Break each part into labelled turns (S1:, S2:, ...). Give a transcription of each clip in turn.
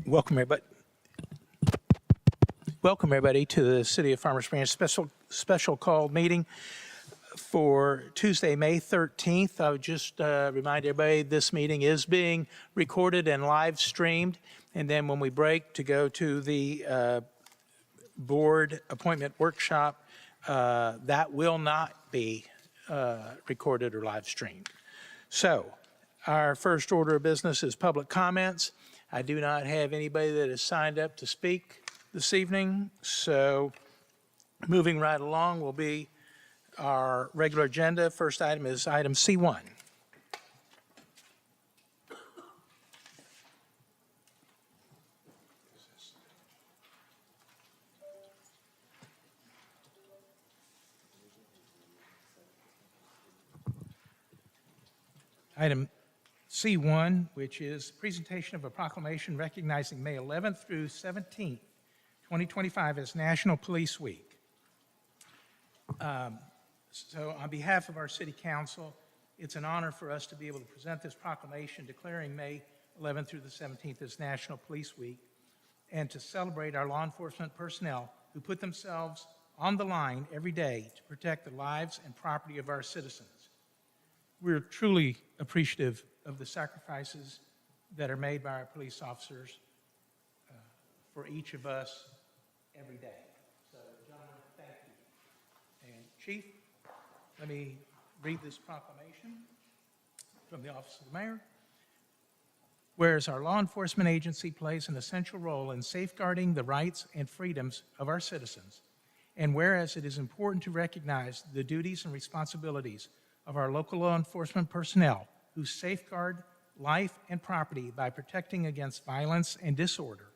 S1: Welcome everybody. Welcome everybody to the City of Farmers Branch special call meeting for Tuesday, May 13th. I would just remind everybody this meeting is being recorded and live streamed. And then when we break to go to the board appointment workshop, that will not be recorded or live streamed. So our first order of business is public comments. I do not have anybody that has signed up to speak this evening. So moving right along will be our regular agenda. First item is item C1. Item C1, which is presentation of a proclamation recognizing May 11th through 17th, 2025 as National Police Week. So on behalf of our City Council, it's an honor for us to be able to present this proclamation declaring May 11th through the 17th as National Police Week and to celebrate our law enforcement personnel who put themselves on the line every day to protect the lives and property of our citizens. We're truly appreciative of the sacrifices that are made by our police officers for each of us every day. So, gentlemen, thank you. And Chief, let me read this proclamation from the Office of the Mayor. Whereas our law enforcement agency plays an essential role in safeguarding the rights and freedoms of our citizens, and whereas it is important to recognize the duties and responsibilities of our local law enforcement personnel who safeguard life and property by protecting against violence and disorder.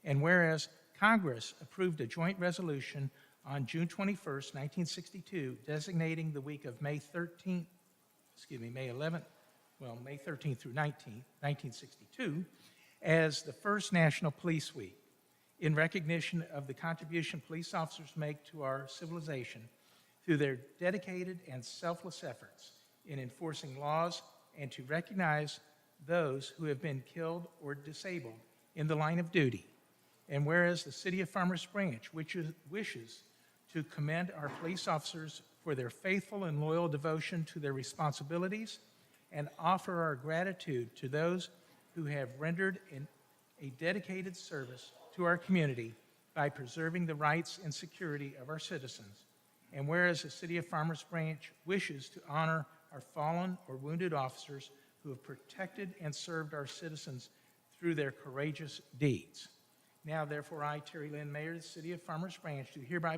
S1: And whereas Congress approved a joint resolution on June 21st, 1962, designating the week of May 13th through 1962, as the first National Police Week, in recognition of the contribution police officers make to our civilization through their dedicated and selfless efforts in enforcing laws and to recognize those who have been killed or disabled in the line of duty. And whereas the City of Farmers Branch wishes to commend our police officers for their faithful and loyal devotion to their responsibilities and offer our gratitude to those who have rendered a dedicated service to our community by preserving the rights and security of our citizens. And whereas the City of Farmers Branch wishes to honor our fallen or wounded officers who have protected and served our citizens through their courageous deeds. Now, therefore, I, Terry Lynn, Mayor of the City of Farmers Branch, do hereby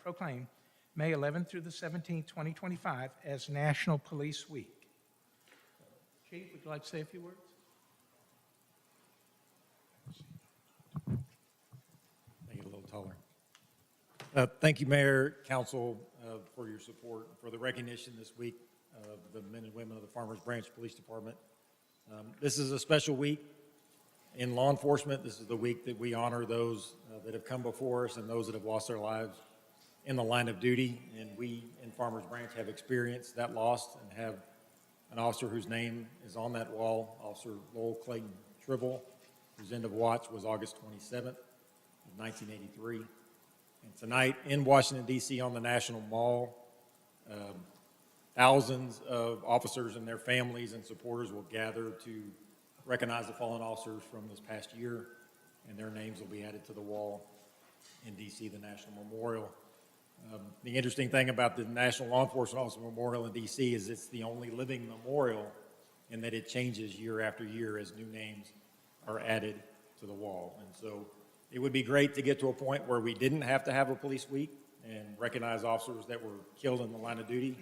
S1: proclaim May 11th through the 17th, 2025 as National Police Week. Chief, would you like to say a few words?
S2: Make it a little taller. Thank you, Mayor, Council, for your support, for the recognition this week of the men and women of the Farmers Branch Police Department. This is a special week in law enforcement. This is the week that we honor those that have come before us and those that have lost their lives in the line of duty. And we in Farmers Branch have experienced that loss and have an officer whose name is on that wall, Officer Lowell Clayton Tribble, whose end of watch was August 27th of 1983. And tonight in Washington, D.C. on the National Mall, thousands of officers and their families and supporters will gather to recognize the fallen officers from this past year, and their names will be added to the wall in D.C., the National Memorial. The interesting thing about the National Law Enforcement Officer Memorial in D.C. is it's the only living memorial in that it changes year after year as new names are added to the wall. And so it would be great to get to a point where we didn't have to have a police week and recognize officers that were killed in the line of duty.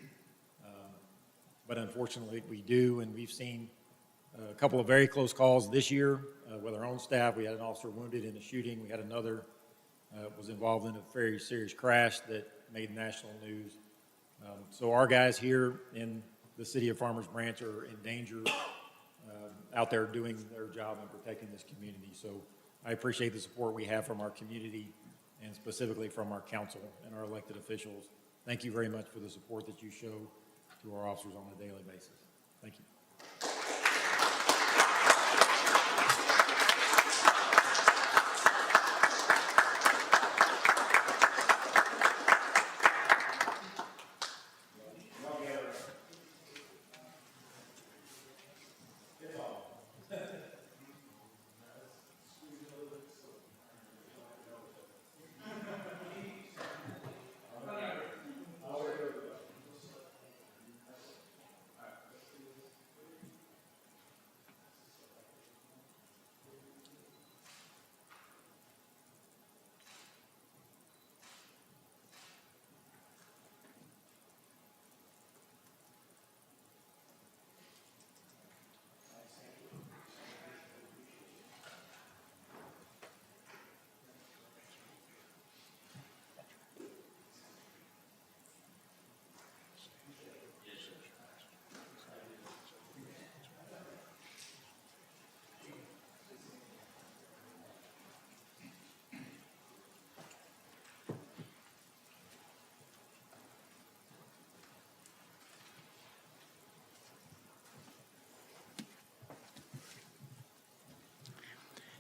S2: But unfortunately we do, and we've seen a couple of very close calls this year with our own staff. We had an officer wounded in a shooting. We had another was involved in a very serious crash that made national news. So our guys here in the City of Farmers Branch are in danger out there doing their job and protecting this community. So I appreciate the support we have from our community and specifically from our council and our elected officials. Thank you very much for the support that you show to our officers on a daily basis. Thank you.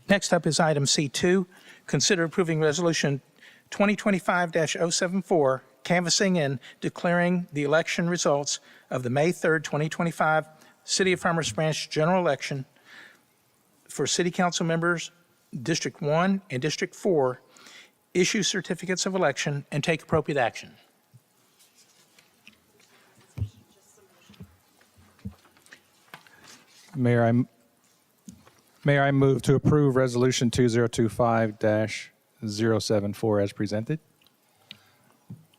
S1: Next up is item C2, consider approving Resolution 2025-074, canvassing and declaring the election results of the May 3rd, 2025 City of Farmers Branch general election for City Council members, District 1 and District 4, issue certificates of election, and take appropriate action.
S3: Mayor, I move to approve Resolution 2025-074 as presented.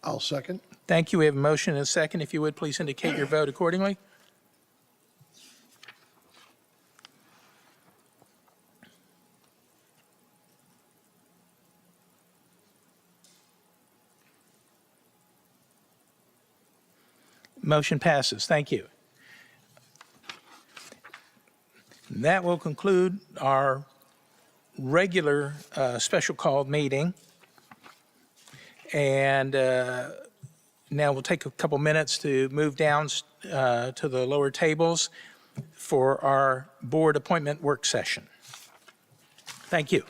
S4: I'll second.
S1: Thank you. We have a motion and a second. If you would, please indicate your vote accordingly. Motion passes. Thank you. That will conclude our regular special called meeting. And now we'll take a couple minutes to move down to the lower tables for our board appointment work session. Thank you.